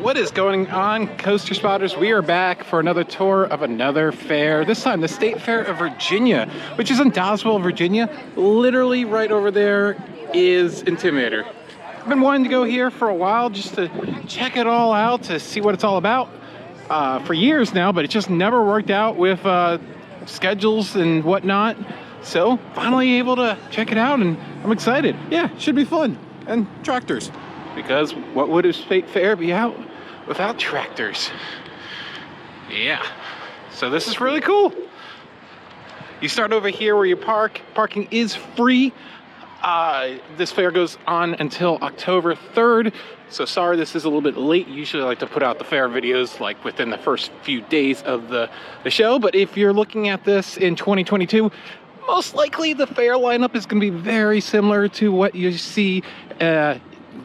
What is going on, Coaster Spotters? We are back for another tour of another fair. This time, the State Fair of Virginia, which is in Doswell, Virginia. Literally right over there is Intimidator. I've been wanting to go here for a while just to check it all out, to see what it's all about for years now, but it just never worked out with schedules and whatnot. So finally able to check it out, and I'm excited. Yeah, should be fun. And tractors. Because what would a State Fair be out without tractors? Yeah, so this is really cool. You start over here where you park. Parking is free. This fair goes on until October 3rd. So sorry this is a little bit late. Usually I like to put out the fair videos like within the first few days of the show. But if you're looking at this in 2022, most likely the fair lineup is going to be very similar to what you see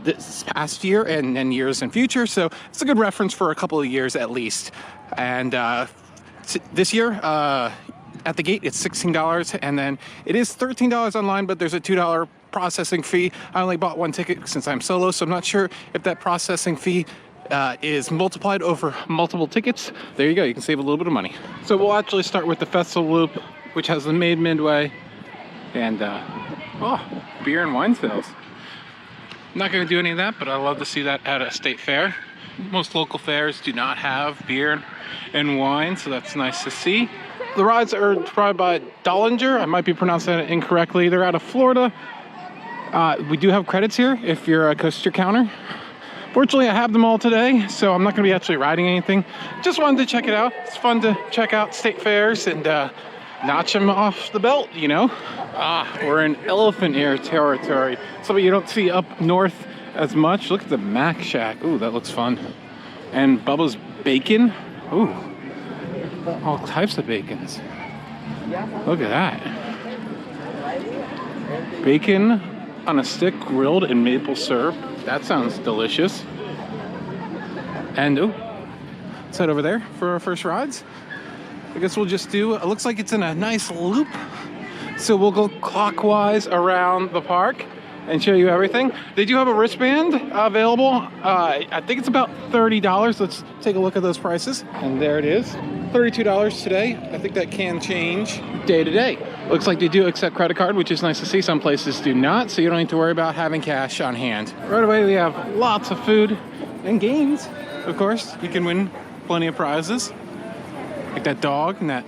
this past year and years in future, so it's a good reference for a couple of years at least. And this year at the gate it's $16, and then it is $13 online, but there's a $2 processing fee. I only bought one ticket since I'm solo, so I'm not sure if that processing fee is multiplied over multiple tickets. There you go, you can save a little bit of money. So we'll actually start with the festival loop, which has the main Midway and oh, beer and wine sales. I'm not going to do any of that, but I love to see that at a state fair. Most local fairs do not have beer and wine, so that's nice to see. The rides are provided by Deggellar. I might be pronouncing it incorrectly. They're out of Florida. We do have credits here if you're a coaster counter. Fortunately, I have them all today, so I'm not going to be actually riding anything. Just wanted to check it out. It's fun to check out state fairs and notch them off the belt, you know. We're in elephant ear territory, something you don't see up north as much. Look at the Mac Shack. Ooh, that looks fun. And Bubba's Bacon. Ooh, all types of bacons. Look at that. Bacon on a stick grilled in maple syrup. That sounds delicious. And ooh, let's head over there for our first rides. I guess we'll just do, it looks like it's in a nice loop. So we'll go clockwise around the park and show you everything. They do have a wristband available. I think it's about $30. Let's take a look at those prices. And there it is, $32 today. I think that can change day to day. Looks like they do accept credit card, which is nice to see. Some places do not, so you don't need to worry about having cash on hand. Right away, we have lots of food and games. Of course, you can win plenty of prizes. Like that dog and that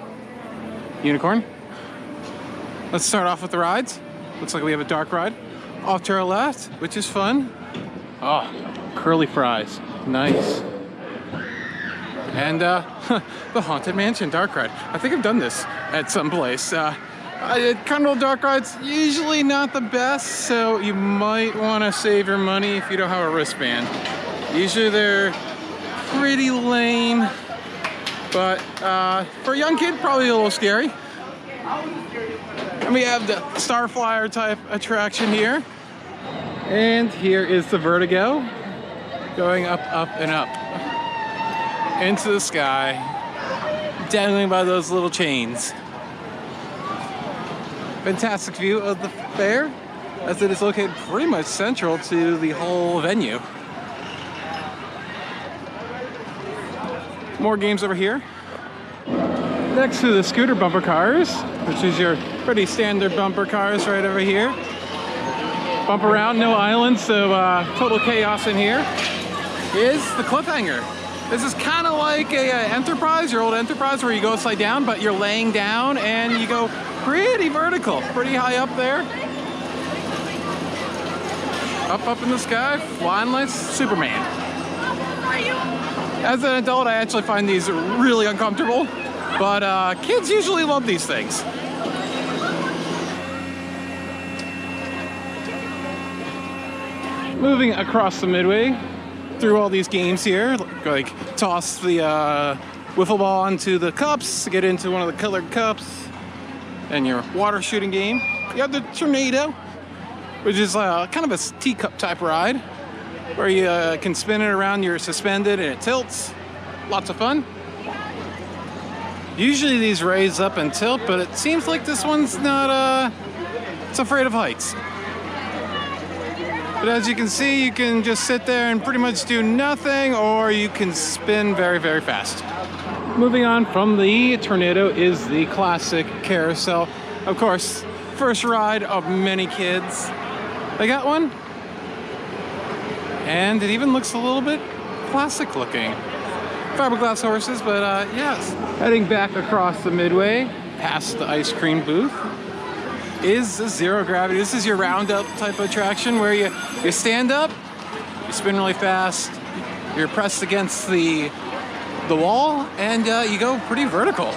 unicorn. Let's start off with the rides. Looks like we have a dark ride off to our left, which is fun. Oh, curly fries, nice. And the Haunted Mansion dark ride. I think I've done this at some place. Carnival dark rides, usually not the best, so you might want to save your money if you don't have a wristband. Usually they're pretty lame. But for a young kid, probably a little scary. And we have the Starflyer type attraction here. And here is the Vertigo, going up, up, and up into the sky, dangling by those little chains. Fantastic view of the fair, as it is located pretty much central to the whole venue. More games over here. Next to the scooter bumper cars, which is your pretty standard bumper cars right over here. Bump around, no islands, so total chaos in here. Is the Cliffhanger. This is kind of like a Enterprise, your old Enterprise, where you go upside down, but you're laying down and you go pretty vertical, pretty high up there. Up in the sky, flying like Superman. As an adult, I actually find these really uncomfortable, but kids usually love these things. Moving across the Midway, through all these games here, like toss the wiffle ball onto the cups to get into one of the colored cups, and your water shooting game. You have the Tornado, which is kind of a teacup type ride, where you can spin it around, you're suspended and it tilts. Lots of fun. Usually these raise up and tilt, but it seems like this one's not, it's afraid of heights. But as you can see, you can just sit there and pretty much do nothing, or you can spin very, very fast. Moving on from the Tornado is the classic carousel. Of course, first ride of many kids. They got one. And it even looks a little bit classic looking. Fiberglass horses, but yes. Heading back across the Midway, past the ice cream booth, is the zero gravity. This is your roundup type of attraction where you stand up, you spin really fast, you're pressed against the wall, and you go pretty vertical.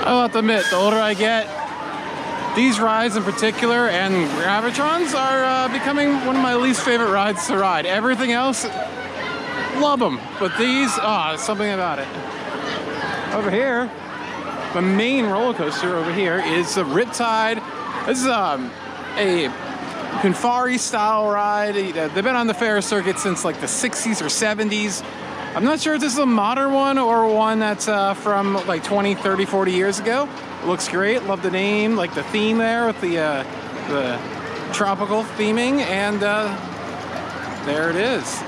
I'll have to admit, the older I get, these rides in particular and Gravitrons are becoming one of my least favorite rides to ride. Everything else, love them, but these, something about it. Over here, the main roller coaster over here is the Riptide. This is a Pinfari style ride. They've been on the Ferris circuit since like the 60s or 70s. I'm not sure if this is a modern one or one that's from like 20, 30, 40 years ago. It looks great. Love the name, like the theme there with the tropical theming, and there it is.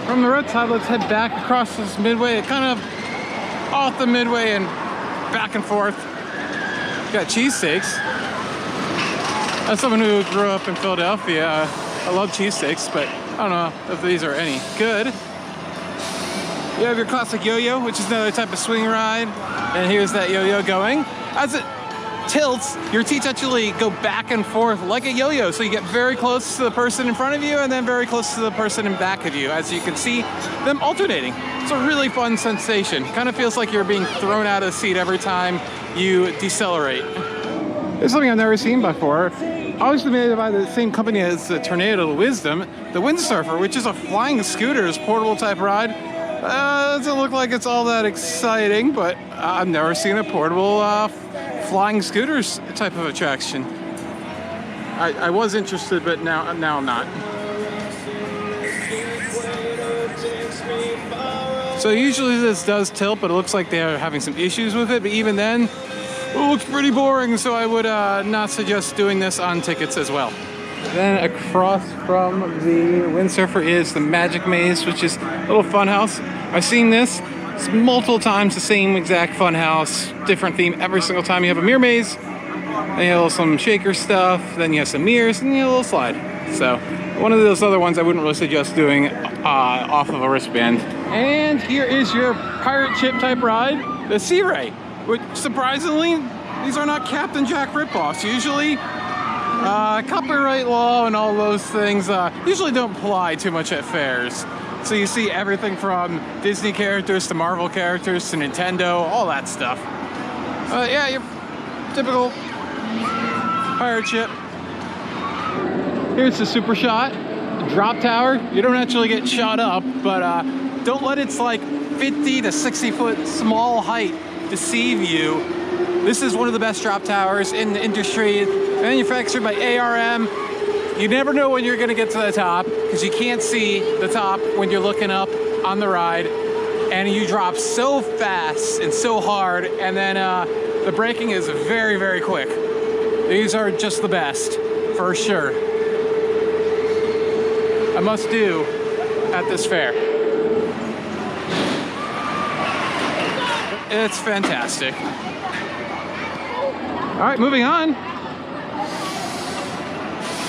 From the Riptide, let's head back across this Midway, kind of off the Midway and back and forth. We got Cheesesteaks. As someone who grew up in Philadelphia, I love cheesesteaks, but I don't know if these are any good. You have your classic yo-yo, which is another type of swing ride. And here's that yo-yo going. As it tilts, your teeth actually go back and forth like a yo-yo. So you get very close to the person in front of you and then very close to the person in back of you. As you can see them alternating. It's a really fun sensation. Kind of feels like you're being thrown out of the seat every time you decelerate. There's something I've never seen before. Obviously made by the same company as the Tornado the Wisdom, the Windsurfer, which is a flying scooters portable type ride. Doesn't look like it's all that exciting, but I've never seen a portable flying scooters type of attraction. I was interested, but now I'm not. So usually this does tilt, but it looks like they're having some issues with it. But even then, it looks pretty boring, so I would not suggest doing this on tickets as well. Then across from the Windsurfer is the Magic Maze, which is a little fun house. I've seen this multiple times, the same exact fun house, different theme every single time. You have a mirror maze, then you have some shaker stuff, then you have some mirrors, and you have a little slide. So one of those other ones I wouldn't really suggest doing off of a wristband. And here is your pirate ship type ride, the Sea Ray, which surprisingly, these are not Captain Jack ripoffs. Usually, copyright law and all those things usually don't apply too much at fairs. So you see everything from Disney characters to Marvel characters to Nintendo, all that stuff. Yeah, your typical pirate ship. Here's the Super Shot, drop tower. You don't actually get shot up, but don't let its like 50 to 60 foot small height deceive you. This is one of the best drop towers in the industry, manufactured by ARM. You never know when you're gonna get to the top because you can't see the top when you're looking up on the ride, and you drop so fast and so hard, and then the braking is very, very quick. These are just the best, for sure. A must do at this fair. It's fantastic. All right, moving on.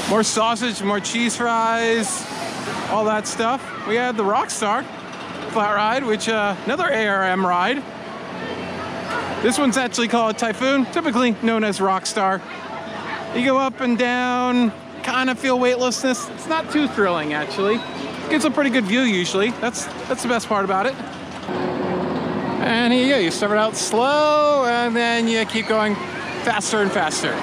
More sausage, more cheese fries, all that stuff. We had the Rockstar flat ride, which another ARM ride. This one's actually called Typhoon, typically known as Rockstar. You go up and down, kind of feel weightlessness. It's not too thrilling, actually. Gives a pretty good view usually. That's the best part about it. And here you go. You start out slow, and then you keep going faster and faster.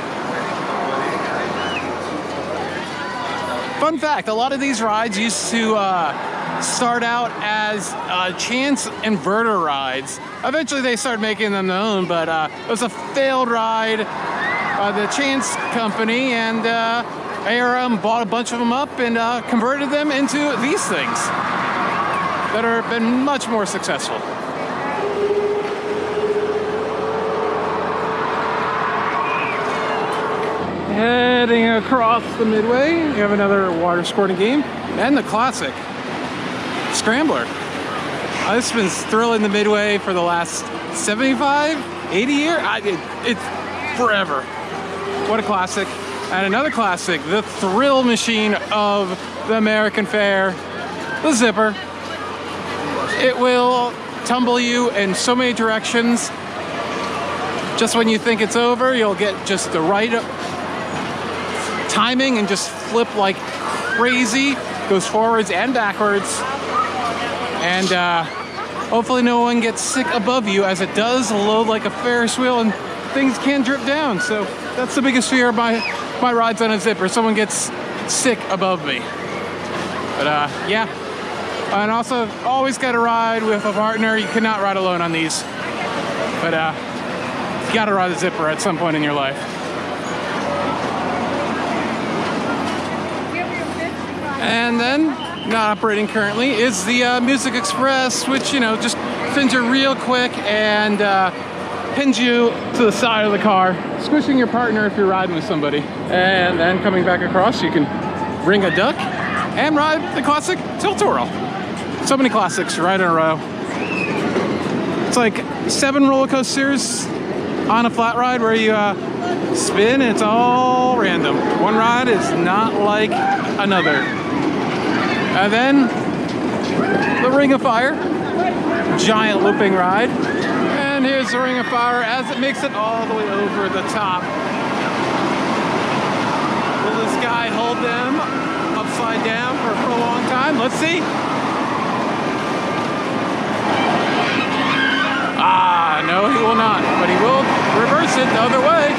Fun fact: a lot of these rides used to start out as chance inverter rides. Eventually, they started making them their own, but it was a failed ride by the Chance company, and ARM bought a bunch of them up and converted them into these things that have been much more successful. Heading across the Midway, you have another water sporting game, and the classic Scrambler. This has been thrilling the Midway for the last 75, 80 years. It's forever. What a classic. And another classic, the thrill machine of the American Fair, the Zipper. It will tumble you in so many directions. Just when you think it's over, you'll get just the right timing and just flip like crazy. Goes forwards and backwards. And hopefully no one gets sick above you, as it does load like a Ferris wheel and things can drip down. So that's the biggest fear of my rides on a Zipper. Someone gets sick above me. But yeah. And also, always got to ride with a partner. You cannot ride alone on these. But you got to ride a Zipper at some point in your life. And then, not operating currently, is the Music Express, which, you know, just spins you real quick and pins you to the side of the car, squishing your partner if you're riding with somebody. And then coming back across, you can ring a duck and ride the classic Tilt-A-Whirl. So many classics right in a row. It's like 7 roller coasters on a flat ride where you spin, and it's all random. One ride is not like another. And then the Ring of Fire, giant looping ride. And here's the Ring of Fire as it makes it all the way over the top. Will this guy hold them upside down for a long time? Let's see. Ah, no, he will not, but he will reverse it the other way.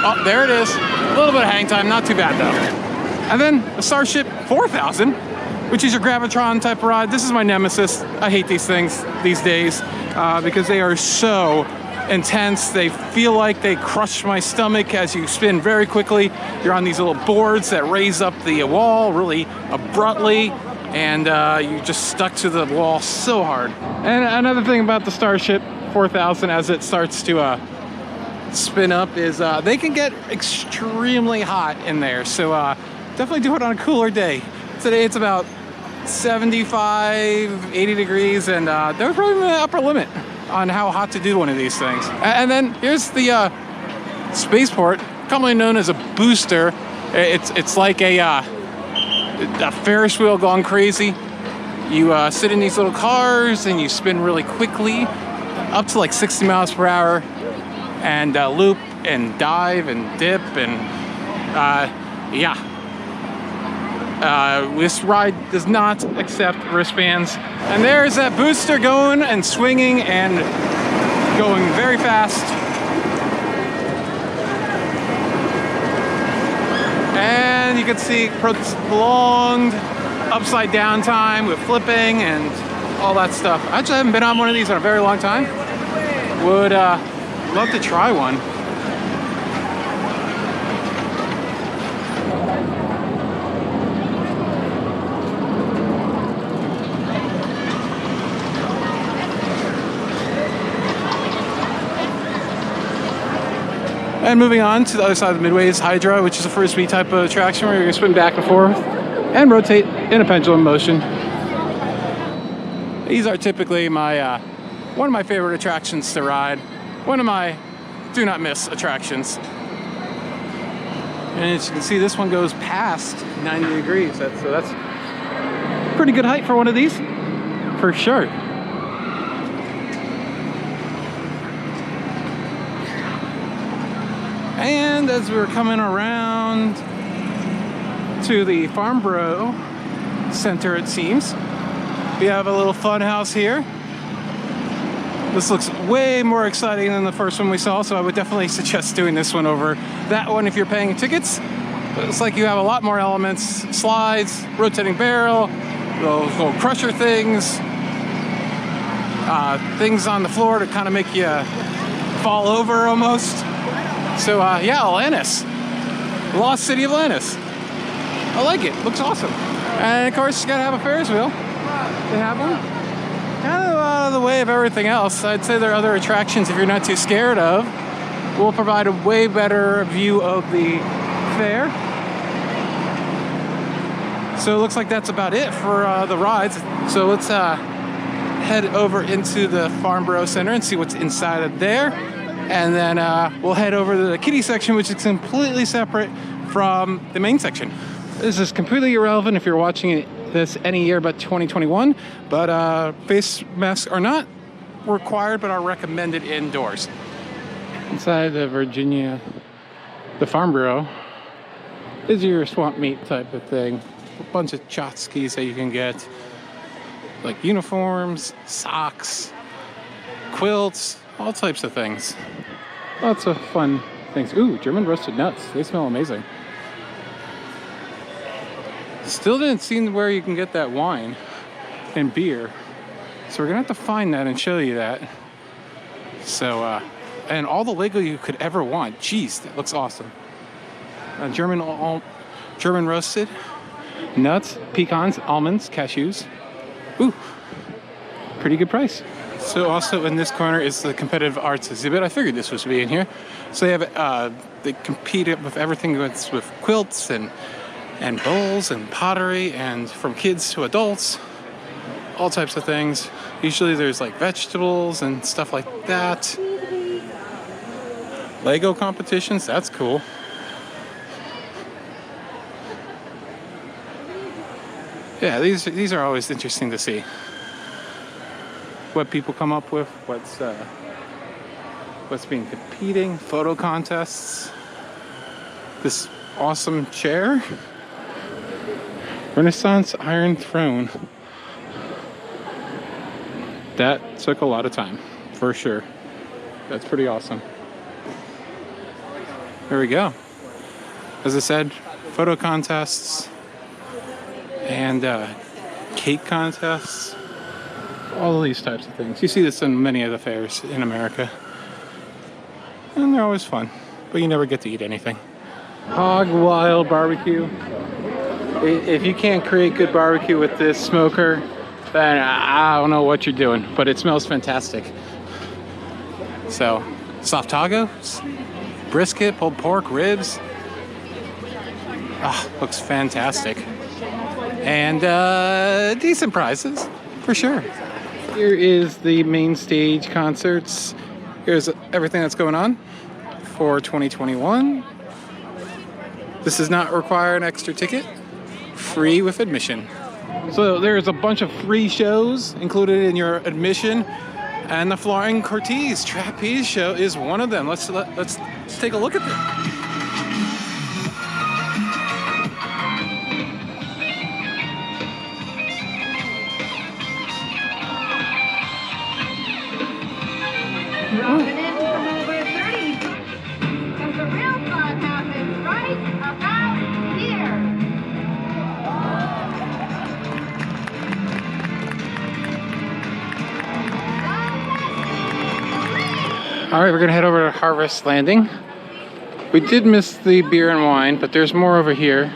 Oh, there it is. A little bit of hang time, not too bad though. And then the Starship 4000, which is your Gravitron type of ride. This is my nemesis. I hate these things these days because they are so intense. They feel like they crush my stomach as you spin very quickly. You're on these little boards that raise up the wall really abruptly, and you just stuck to the wall so hard. And another thing about the Starship 4000 as it starts to spin up is they can get extremely hot in there. So definitely do it on a cooler day. Today it's about 75, 80 degrees, and they're probably the upper limit on how hot to do one of these things. And then here's the Spaceport, commonly known as a booster. It's like a Ferris wheel gone crazy. You sit in these little cars and you spin really quickly, up to like 60 miles per hour, and loop and dive and dip and yeah. This ride does not accept wristbands. And there's that booster going and swinging and going very fast. And you can see prolonged upside down time with flipping and all that stuff. I actually haven't been on one of these in a very long time. Would love to try one. And moving on to the other side of the Midway is Hydra, which is a frisbee type of attraction where you're going to spin back and forth and rotate in a pendulum motion. These are typically my one of my favorite attractions to ride. One of my do not miss attractions. And as you can see, this one goes past 90 degrees. So that's pretty good height for one of these, for sure. And as we were coming around to the Farnborough Center, it seems, we have a little fun house here. This looks way more exciting than the first one we saw, so I would definitely suggest doing this one over that one if you're paying tickets. It looks like you have a lot more elements: slides, rotating barrel, those little crusher things, things on the floor to kind of make you fall over almost. So yeah, Atlantis, Lost City of Atlantis. I like it, looks awesome. And of course, you gotta have a Ferris wheel. They have one. Kind of out of the way of everything else. I'd say there are other attractions, if you're not too scared of, will provide a way better view of the fair. So it looks like that's about it for the rides. So let's head over into the Farnborough Center and see what's inside of there. And then we'll head over to the kiddie section, which is completely separate from the main section. This is completely irrelevant if you're watching this any year but 2021, but face masks are not required but are recommended indoors. Inside the the Farnborough is your swamp meet type of thing. A bunch of tchotchkes that you can get, like uniforms, socks, quilts, all types of things. Lots of fun things. Ooh, German roasted nuts. They smell amazing. Still didn't see where you can get that wine and beer. So we're gonna have to find that and show you that. So, and all the Lego you could ever want. Jeez, that looks awesome. German roasted nuts, pecans, almonds, cashews. Ooh, pretty good price. So also in this corner is the competitive arts exhibit. I figured this was be in here. So they have they compete with everything with quilts and bowls and pottery, and from kids to adults, all types of things. Usually there's like vegetables and stuff like that. Lego competitions, that's cool. Yeah, these are always interesting to see. What people come up with, what's being competing, photo contests. This awesome chair. Renaissance Iron Throne. That took a lot of time, for sure. That's pretty awesome. There we go. As I said, photo contests and cake contests. All of these types of things. You see this in many of the fairs in America. And they're always fun, but you never get to eat anything. Hog Wild BBQ. If you can't create good barbecue with this smoker, then I don't know what you're doing, but it smells fantastic. So, soft tacos, brisket, pulled pork, ribs. Ah, looks fantastic. And decent prices, for sure. Here is the main stage concerts. Here's everything that's going on for 2021. This does not require an extra ticket. Free with admission. So there's a bunch of free shows included in your admission, and the Flying Cortese Trapeze show is one of them. Let's take a look at that. Dropping in from over 30, because the real fun happens right about here. All right, we're gonna head over to Harvest Landing. We did miss the beer and wine, but there's more over here.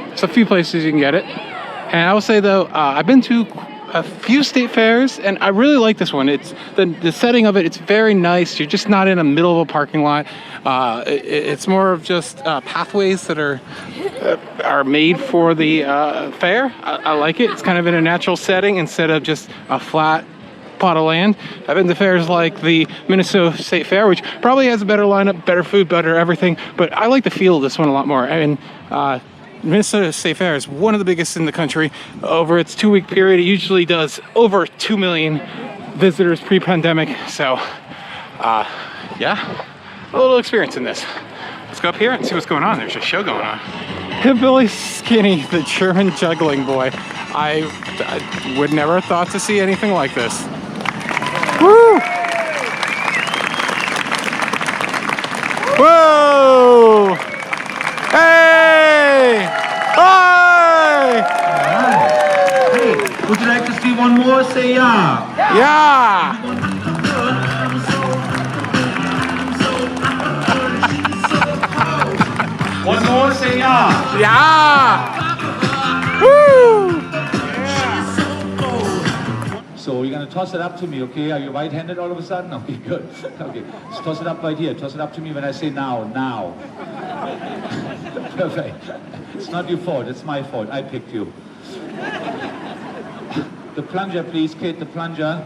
There's a few places you can get it. And I will say though, I've been to a few state fairs, and I really like this one. It's the setting of it. It's very nice. You're just not in the middle of a parking lot. It's more of just pathways that are made for the fair. I like it. It's kind of in a natural setting instead of just a flat plot of land. I've been to fairs like the Minnesota State Fair, which probably has a better lineup, better food, better everything, but I like the feel of this one a lot more. And Minnesota State Fair is one of the biggest in the country. Over its 2-week period, it usually does over 2 million visitors pre-pandemic. So, yeah, a little experience in this. Let's go up here and see what's going on. There's a show going on. Hillbilly Skinny, the German juggling boy. I would never have thought to see anything like this. Woo! Whoa! Hey! Hi! Hey, would you like to see one more? Say yeah. Yeah! One more? Say yeah. Yeah! Woo! So you're gonna toss it up to me, okay? Are you right-handed all of a sudden? Okay, good. Okay, just toss it up right here. Toss it up to me when I say now. Now. Perfect. It's not your fault. It's my fault. I picked you. The plunger, please, Kate. The plunger.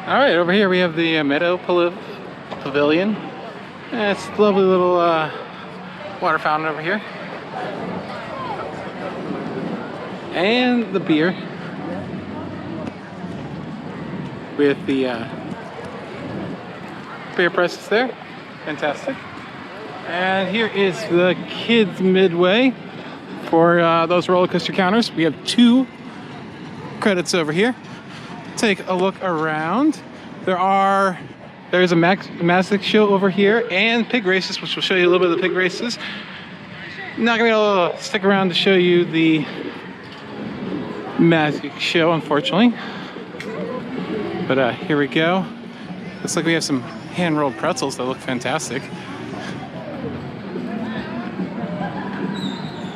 All right, over here we have the Meadow Pavilion. It's a lovely little water fountain over here. And the beer. With the beer presses there. Fantastic. And here is the kids Midway for those roller coaster counters. We have 2 credits over here. Take a look around. There's a magic show over here and pig races, which will show you a little bit of the pig races. Not gonna be able to stick around to show you the magic show, unfortunately. But here we go. Looks like we have some hand-rolled pretzels that look fantastic.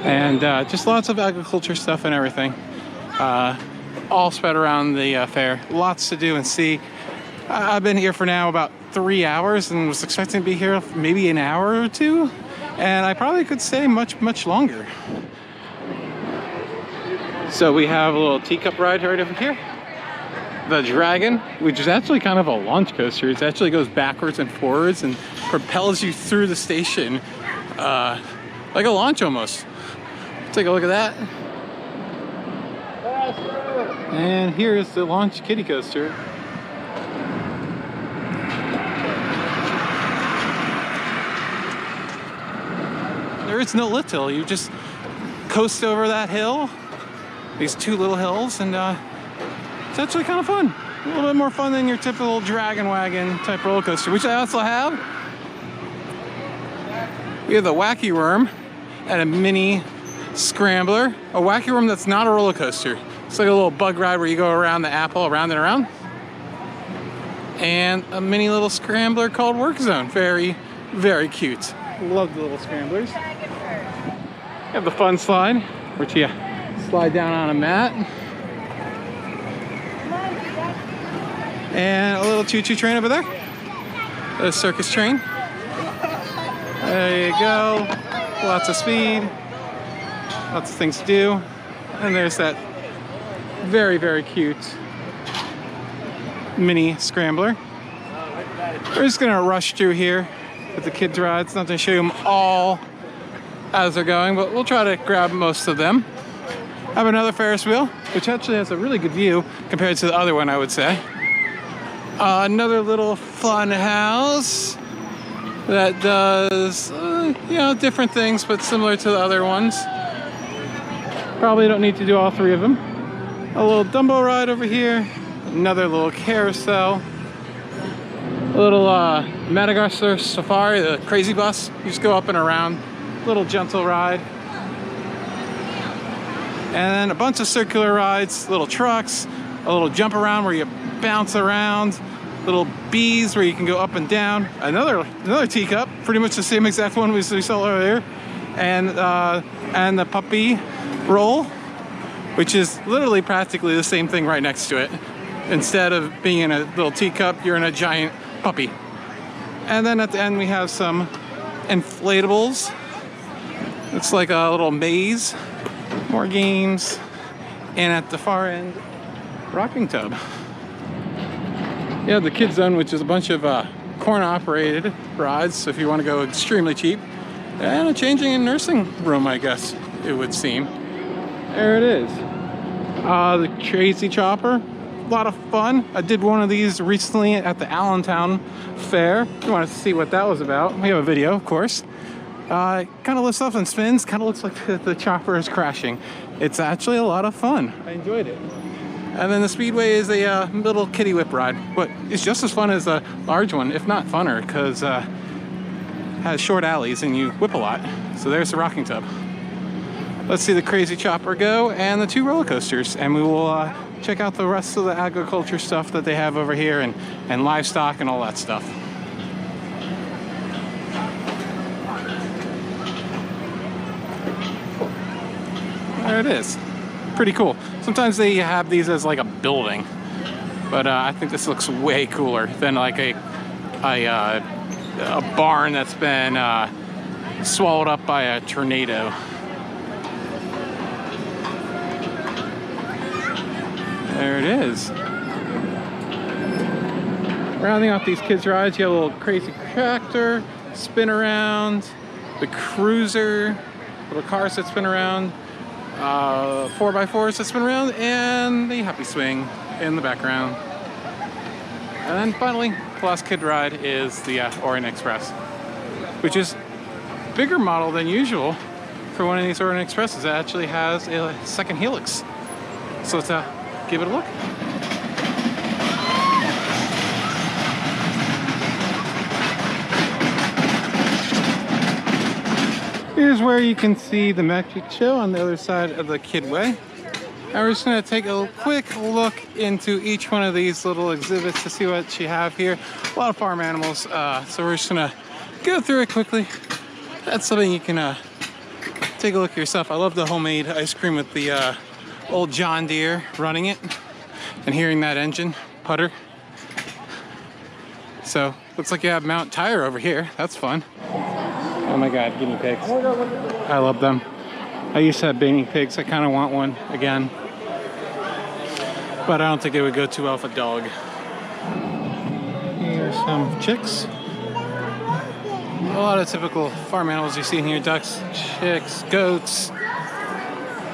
And just lots of agriculture stuff and everything. All spread around the fair. Lots to do and see. I've been here for now about 3 hours and was expecting to be here maybe an hour or 2. And I probably could stay much, much longer. So we have a little teacup ride right over here. The Dragon, which is actually kind of a launch coaster. It actually goes backwards and forwards and propels you through the station like a launch almost. Take a look at that. And here is the launch kiddie coaster. There is no lift hill. You just coast over that hill, these 2 little hills, and it's actually kind of fun. A little bit more fun than your typical Dragon Wagon type roller coaster, which I also have. We have the Wacky Worm and a mini scrambler. A Wacky Worm that's not a roller coaster. It's like a little bug ride where you go around the apple, around and around. And a mini little scrambler called Work Zone. Very, very cute. Love the little scramblers. You have the fun slide, which you slide down on a mat. And a little choo-choo train over there. A circus train. There you go. Lots of speed. Lots of things to do. And there's that very, very cute mini scrambler. We're just gonna rush through here with the kids' rides. Not gonna show you them all as they're going, but we'll try to grab most of them. I have another Ferris wheel, which actually has a really good view compared to the other one, I would say. Another little fun house that does, you know, different things, but similar to the other ones. Probably don't need to do all 3 of them. A little Dumbo ride over here. Another little carousel. A little Madagascar Safari, the crazy bus. You just go up and around. Little gentle ride. And then a bunch of circular rides, little trucks, a little jump around where you bounce around, little bees where you can go up and down. Another teacup, pretty much the same exact one we saw earlier. And the puppy roll, which is literally practically the same thing right next to it. Instead of being in a little teacup, you're in a giant puppy. And then at the end we have some inflatables. It's like a little maze, more games, and at the far end, rocking tub. Yeah, the kids zone, which is a bunch of corn operated rides, so if you want to go extremely cheap, and a changing and nursing room, I guess it would seem. There it is. The Crazy Chopper, a lot of fun. I did one of these recently at the Allentown Fair. If you want to see what that was about, we have a video, of course. It kind of lifts up and spins, kind of looks like the chopper is crashing. It's actually a lot of fun. I enjoyed it. And then the Speedway is a little kiddie whip ride, but it's just as fun as a large one, if not funner, because it has short alleys and you whip a lot. So there's the rocking tub. Let's see the Crazy Chopper go and the 2 roller coasters, and we will check out the rest of the agriculture stuff that they have over here and livestock and all that stuff. There it is. Pretty cool. Sometimes they have these as like a building, but I think this looks way cooler than like a barn that's been swallowed up by a tornado. There it is. Rounding off these kids' rides, you have a little crazy tractor, spin around, the cruiser, little cars that spin around, 4x4s that spin around, and the happy swing in the background. And then finally, the last kid ride is the Oren Express, which is a bigger model than usual for one of these Oren Expresses. It actually has a second helix. So let's give it a look. Here's where you can see the magic show on the other side of the Kidway. And we're just gonna take a quick look into each one of these little exhibits to see what you have here. A lot of farm animals, so we're just gonna go through it quickly. That's something you can take a look at yourself. I love the homemade ice cream with the old John Deere running it and hearing that engine putter. So, looks like you have Mount Tyre over here. That's fun. Oh my God, guinea pigs. I love them. I used to have guinea pigs. I kind of want one again. But I don't think it would go too well with a dog. Here's some chicks. A lot of typical farm animals you see in here. Ducks, chicks, goats.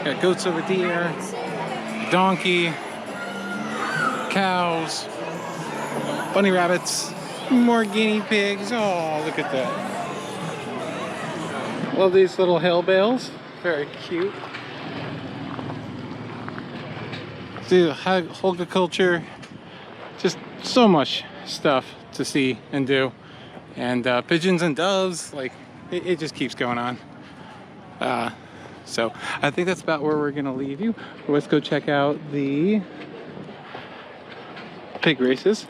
Got goats over there. Donkey. Cows. Bunny rabbits. More guinea pigs. Oh, look at that. Love these little hay bales. Very cute. See the horticulture. Just so much stuff to see and do. And pigeons and doves. Like, it just keeps going on. So I think that's about where we're gonna leave you. Let's go check out the pig races.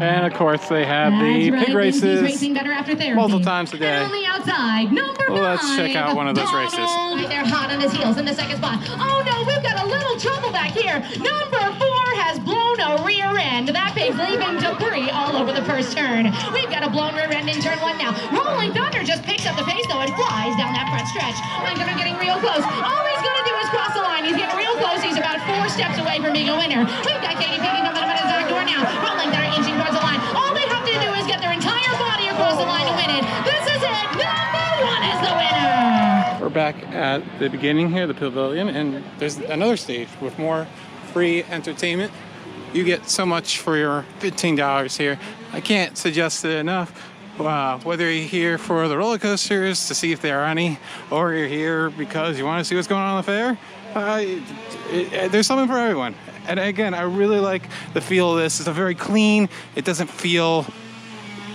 And of course they have the pig races multiple times a day. And on the outside, number 5. Let's check out one of those races. They're hot on his heels in the second spot. Oh no, we've got a little trouble back here. Number 4 has blown a rear end. That pig's leaving debris all over the first turn. We've got a blown rear end in turn 1 now. Rolling Thunder just picks up the pace though and flies down that front stretch. Lincoln getting real close. All he's gonna do is cross the line. He's getting real close. He's about 4 steps away from being a winner. We've got Katie picking up the back door now. Rolling Thunder inching towards the line. All they have to do is get their entire body across the line to win it. This is it. Number 1 is the winner. We're back at the beginning here, the Pavilion, and there's another stage with more free entertainment. You get so much for your $15 here. I can't suggest it enough. Whether you're here for the roller coasters to see if there are any, or you're here because you want to see what's going on in the fair, there's something for everyone. And again, I really like the feel of this. It's a very clean. It doesn't feel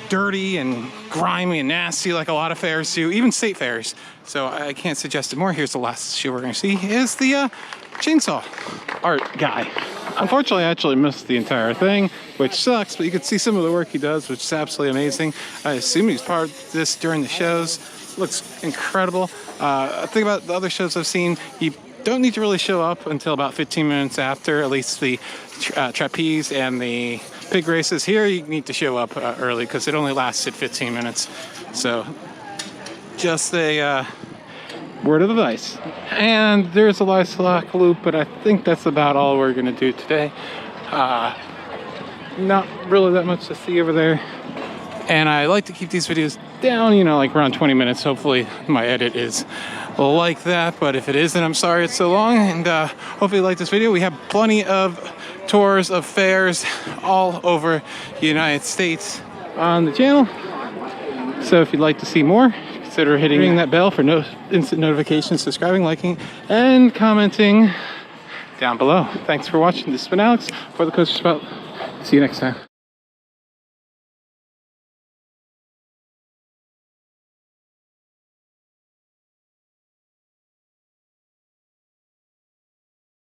dirty and grimy and nasty like a lot of fairs do, even state fairs. So I can't suggest it more. Here's the last show we're going to see is the chainsaw art guy. Unfortunately, I actually missed the entire thing, which sucks, but you can see some of the work he does, which is absolutely amazing. I assume he's part of this during the shows. Looks incredible. Think about the other shows I've seen. You don't need to really show up until about 15 minutes after, at least the trapeze and the pig races. Here you need to show up early because it only lasted 15 minutes. So just a word of advice. And there's a livestock loop, but I think that's about all we're gonna do today. not really that much to see over there. And I like to keep these videos down, you know, like around 20 minutes. Hopefully my edit is like that, but if it isn't, I'm sorry it's so long. And hopefully you like this video. We have plenty of tours of fairs all over the United States on the channel. So if you'd like to see more, consider hitting that bell for instant notifications, subscribing, liking, and commenting down below. Thanks for watching. This has been Alex for the Coaster Spot. See you next time.